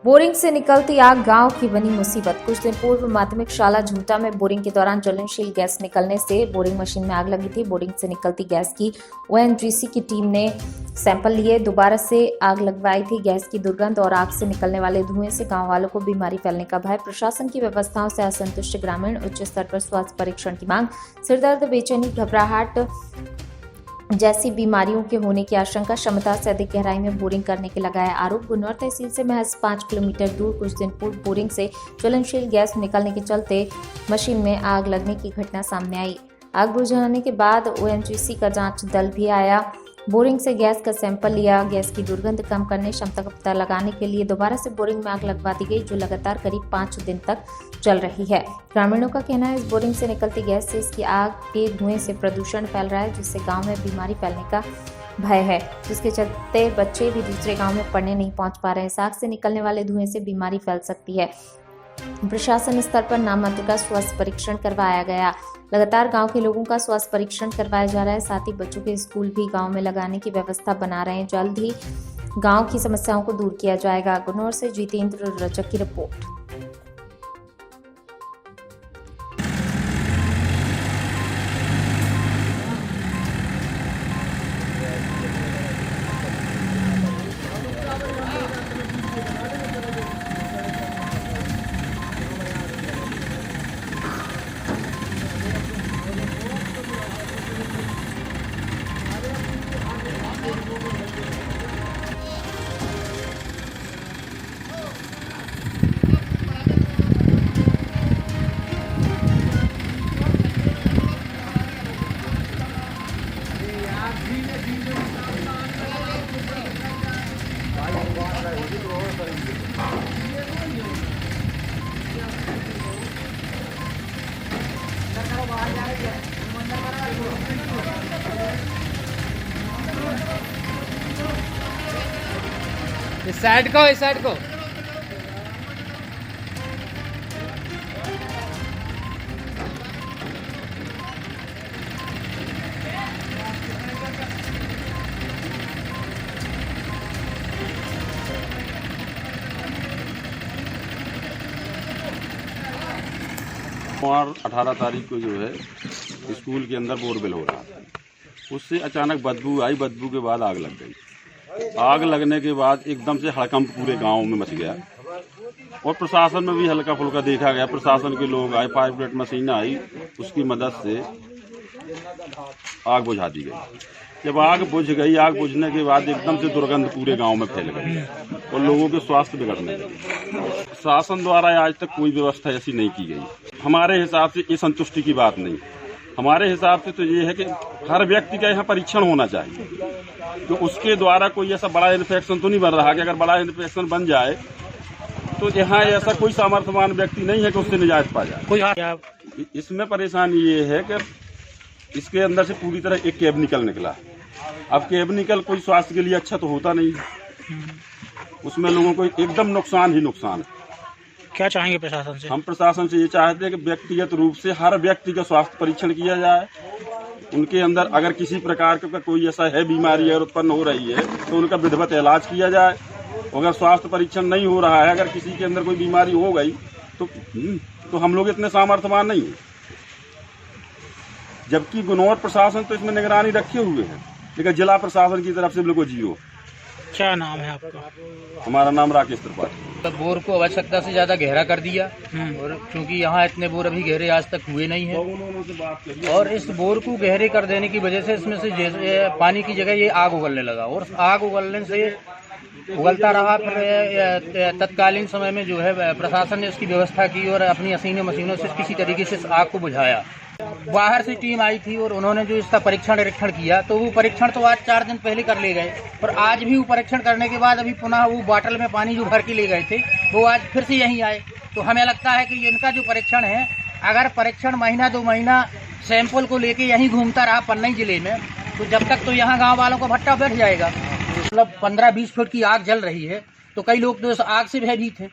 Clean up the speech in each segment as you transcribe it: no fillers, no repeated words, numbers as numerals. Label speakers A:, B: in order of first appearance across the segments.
A: Boring से निकलती आग गांव की बनी मुसीबत। कुछ दिन पूर्व माध्यमिक शाला झूठा में बोरिंग के दौरान ज्वलनशील गैस निकलने से बोरिंग मशीन में आग लगी थी। बोरिंग से निकलती गैस की ओएनजीसी की टीम ने सैंपल लिए दोबारा से आग लगवाई थी। गैस की दुर्गंध और आग से निकलने वाले धुएं से गांव वालों को बीमारी फैलने का भय। प्रशासन की व्यवस्थाओं से असंतुष्ट ग्रामीण, उच्च स्तर पर स्वास्थ्य परीक्षण की मांग। सिरदर्द, बेचैनी, घबराहट जैसी बीमारियों के होने की आशंका। क्षमता से अधिक गहराई में बोरिंग करने के लगाया आरोप। गुन्नौर तहसील से महज 5 किलोमीटर दूर कुछ दिन पूर्व बोरिंग से ज्वलनशील गैस निकलने के चलते मशीन में आग लगने की घटना सामने आई। आग बुझाने के बाद ओएनजीसी का जांच दल भी आया। बोरिंग से गैस का सैंपल लिया। गैस की दुर्गंध कम करने, क्षमता का पता लगाने के लिए दोबारा से बोरिंग में आग लगवा दी गई, जो लगातार करीब 5 दिन तक चल रही है। ग्रामीणों का कहना है इस बोरिंग से निकलती गैस से इसकी आग के धुएं से प्रदूषण फैल रहा है, जिससे गांव में बीमारी फैलने का भय है, जिसके चलते बच्चे भी दूसरे गांव में पढ़ने नहीं पहुंच पा रहे हैं। आग से निकलने वाले धुएं से बीमारी फैल सकती है। प्रशासन स्तर पर नाम मात्र का स्वास्थ्य परीक्षण करवाया गया। लगातार गांव के लोगों का स्वास्थ्य परीक्षण करवाया जा रहा है। साथ ही बच्चों के स्कूल भी गांव में लगाने की व्यवस्था बना रहे हैं। जल्द ही गांव की समस्याओं को दूर किया जाएगा। गुन्नौर से जितेंद्र रजक की रिपोर्ट।
B: इस साइड को, इस साइड को।
C: और 18 तारीख को जो है स्कूल के अंदर बोरवेल हो रहा था, उससे अचानक बदबू आई। बदबू के बाद आग लग गई। आग लगने के बाद एकदम से हड़कंप पूरे गांव में मच गया और प्रशासन में भी हल्का फुल्का देखा गया। प्रशासन के लोग आए, फायर ब्रिगेड मशीन आई, उसकी मदद से आग बुझा दी गई। जब आग बुझ गई, आग बुझने के बाद एकदम से दुर्गंध पूरे गांव में फैल गई और लोगों के स्वास्थ्य बिगड़ने लगे। शासन द्वारा आज तक कोई व्यवस्था ऐसी नहीं की गई। हमारे हिसाब से ये संतुष्टि की बात नहीं। हमारे हिसाब से तो ये है कि हर व्यक्ति का यहाँ परीक्षण होना चाहिए, तो उसके द्वारा कोई ऐसा बड़ा इन्फेक्शन तो नहीं बन रहा कि अगर बड़ा इन्फेक्शन बन जाए तो यहाँ ऐसा कोई सामर्थ्यवान व्यक्ति नहीं है कि उससे निजात पा जाए। इसमें परेशानी ये है कि इसके अंदर से पूरी तरह एक केमिकल निकला। अब केमिकल कोई स्वास्थ्य के लिए अच्छा तो होता नहीं, उसमें लोगों को एकदम नुकसान ही नुकसान है।
B: क्या चाहेंगे प्रशासन से?
C: हम प्रशासन से ये चाहते हैं कि व्यक्तिगत रूप से हर व्यक्ति का स्वास्थ्य परीक्षण किया जाए। उनके अंदर अगर किसी प्रकार का कोई ऐसा है बीमारी अगर उत्पन्न हो रही है तो उनका विधिवत इलाज किया जाए। अगर स्वास्थ्य परीक्षण नहीं हो रहा है, अगर किसी के अंदर कोई बीमारी हो गई तो हम लोग इतने सामर्थ्यवान नहीं हैं। जबकि गुन्नौर प्रशासन तो इसमें निगरानी रखे हुए है, लेकिन जिला प्रशासन की तरफ से बिल्कुल जीरो।
B: क्या नाम है आपका?
C: हमारा नाम राकेश त्रिपाठी।
D: तो बोर को आवश्यकता से ज्यादा गहरा कर दिया और क्योंकि यहाँ इतने बोर अभी गहरे आज तक हुए नहीं है, और इस बोर को गहरे कर देने की वजह से इसमें से पानी की जगह ये आग उगलने लगा और आग उगलने से उगलता रहा। फिर तत्कालीन समय में जो है प्रशासन ने उसकी व्यवस्था की और अपनी मशीनों से किसी तरीके से इस आग को बुझाया। बाहर से टीम आई थी और उन्होंने जो इसका निरीक्षण किया, तो वो परीक्षण तो आज 4 दिन पहले कर ले गए, और आज भी वो परीक्षण करने के बाद अभी पुनः वो बोतल में पानी जो भर के ले गए थे वो आज फिर से यहीं आए। तो हमें लगता है कि इनका जो परीक्षण है, अगर परीक्षण महीना 2 महीना सैंपल को लेके यहीं घूमता रहा पन्ना जिले में, तो जब तक तो यहाँ गाँव वालों का भट्टा बैठ जाएगा। मतलब 15-20 फुट की आग जल रही है, तो कई लोग तो इस आग से भयभीत हैं।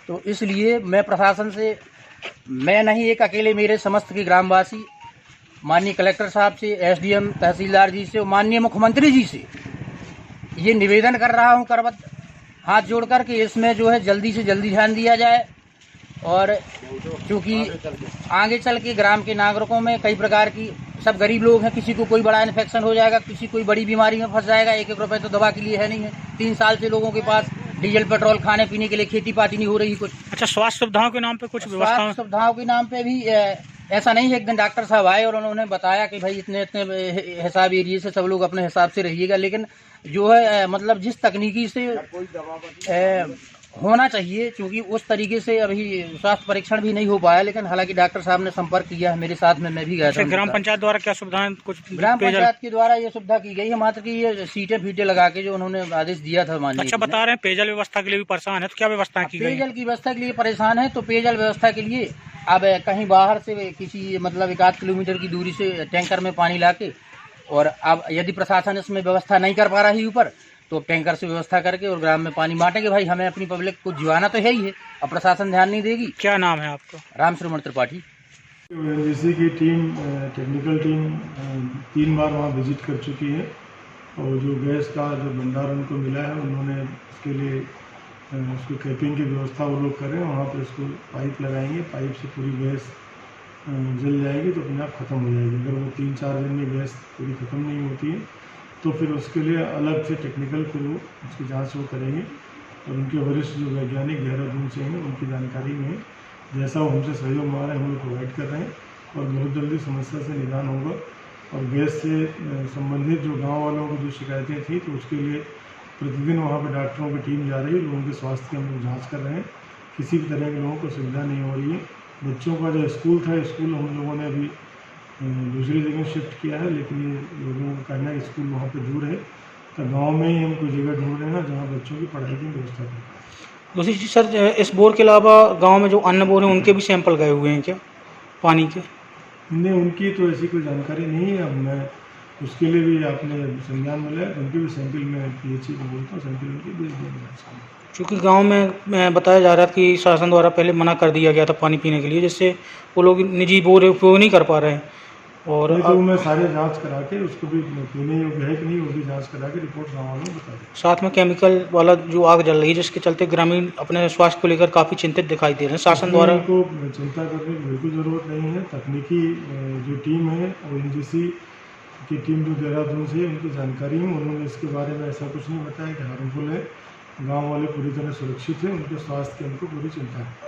D: तो इसलिए मैं प्रशासन से, मैं नहीं एक अकेले, मेरे समस्त के ग्रामवासी माननीय कलेक्टर साहब से, एसडीएम, तहसीलदार जी से और माननीय मुख्यमंत्री जी से ये निवेदन कर रहा हूँ करवत हाथ जोड़ कर के इसमें जो है जल्दी से जल्दी ध्यान दिया जाए। और क्योंकि आगे चल के ग्राम के नागरिकों में कई प्रकार की, सब गरीब लोग हैं, किसी को कोई बड़ा इन्फेक्शन हो जाएगा, किसी कोई बड़ी बीमारी में फंस जाएगा। 1-1 रुपए तो दवा के लिए है नहीं है। 3 साल से लोगों के पास डीजल पेट्रोल खाने पीने के लिए खेती पाती नहीं हो रही कुछ।
B: अच्छा, स्वास्थ्य सुविधाओं के नाम पे कुछ व्यवस्था?
D: स्वास्थ्य सुविधाओं के नाम पे भी ऐसा नहीं है। एक दिन डॉक्टर साहब आए और उन्होंने बताया कि भाई इतने इतने हिसाब एरिए से सब लोग अपने हिसाब से रहिएगा, लेकिन जो है मतलब जिस तकनीकी से होना चाहिए, क्योंकि उस तरीके से अभी स्वास्थ्य परीक्षण भी नहीं हो पाया। लेकिन हालांकि डॉक्टर साहब ने संपर्क किया है मेरे साथ में, मैं भी गया था।
B: ग्राम पंचायत द्वारा क्या सुविधाएं? कुछ
D: ग्राम पंचायत के द्वारा ये सुविधा की गई है, मात्र कि ये सीटें फीटें लगा के जो उन्होंने आदेश दिया था माननीय।
B: अच्छा, बता रहे हैं पेयजल व्यवस्था के लिए भी परेशान है, तो क्या व्यवस्था की गई?
D: पेयजल की व्यवस्था के लिए परेशान है, तो पेयजल व्यवस्था के लिए अब कहीं बाहर से किसी मतलब 1-8 किलोमीटर की दूरी से टैंकर में पानी लाके, और अब यदि प्रशासन इसमें व्यवस्था नहीं कर पा रही ऊपर, तो टैंकर से व्यवस्था करके और ग्राम में पानी बांटेंगे। भाई हमें अपनी पब्लिक को जीवाना तो है ही है, अब प्रशासन ध्यान नहीं देगी।
B: क्या नाम है आपका?
D: रामश्रवण त्रिपाठी।
E: ओएनजीसी की टीम, टेक्निकल टीम 3 बार वहाँ विजिट कर चुकी है, और जो गैस का जो भंडार उनको मिला है, उन्होंने उसके लिए उसको कैपिंग की व्यवस्था वो लोग कर रहे हैं। वहाँ पर उसको पाइप लगाएंगे, पाइप से पूरी गैस जल जाएगी तो अपने आप ख़त्म हो जाएगी। अगर वो 3-4 दिन में गैस पूरी ख़त्म नहीं होती है तो फिर उसके लिए अलग से टेक्निकल फिर वो उसकी जांच वो करेंगे, और उनके वरिष्ठ जो वैज्ञानिक देहरादून से हैं उनकी जानकारी में जैसा वो हमसे सहयोग मांग रहे हैं हम लोग प्रोवाइड कर रहे हैं, और बहुत जल्दी समस्या से निदान होगा। और गैस से संबंधित जो गांव वालों को जो शिकायतें थी, तो उसके लिए प्रतिदिन वहाँ पर डॉक्टरों की टीम जा रही है, लोगों के स्वास्थ्य की हम लोग जाँच कर रहे हैं। किसी भी तरह के लोगों को सुविधा नहीं हो रही है। बच्चों का जो स्कूल था, स्कूल हम लोगों ने अभी दूसरी जगह शिफ्ट किया है, लेकिन ये लोगों का कहना है स्कूल वहाँ पे दूर है, तो गांव में ही हम कोई जगह ढूंढ रहे हैं जहाँ बच्चों की पढ़ाई की व्यवस्था करें।
B: दूसरी चीज सर, इस बोर के अलावा गांव में जो अन्य बोर हैं उनके भी सैंपल गए हुए हैं क्या पानी के?
E: नहीं, उनकी तो ऐसी कोई जानकारी नहीं है। अब मैं उसके लिए भी आपने संज्ञान मिला है, उनके भी सैंपल में पीएचई को बोलता हूँ, सैंपल उनकी भेज देंगे।
B: क्योंकि गांव में बताया जा रहा था कि शासन द्वारा पहले मना कर दिया गया था पानी पीने के लिए, जिससे वो लोग निजी बोर उपयोग नहीं कर पा रहे हैं। और
E: नहीं, तो मैं सारे जांच करा के उसको भी पीने योग्य है कि नहीं वो भी जांच करा के रिपोर्ट गाँव वालों को बता दें।
B: साथ में केमिकल वाला जो आग जल रही है, जिसके चलते ग्रामीण अपने स्वास्थ्य को लेकर काफ़ी चिंतित दिखाई दे रहे हैं। शासन द्वारा
E: उनको चिंता करने की बिल्कुल ज़रूरत नहीं है। तकनीकी जो टीम है ओएनजीसी की टीम जो देहरादून से है, उनकी जानकारी में उन्होंने इसके बारे में ऐसा कुछ नहीं बताया कि हार्मफुल है। गाँव वाले पूरी तरह सुरक्षित हैं, उनके स्वास्थ्य की हमको पूरी चिंता है।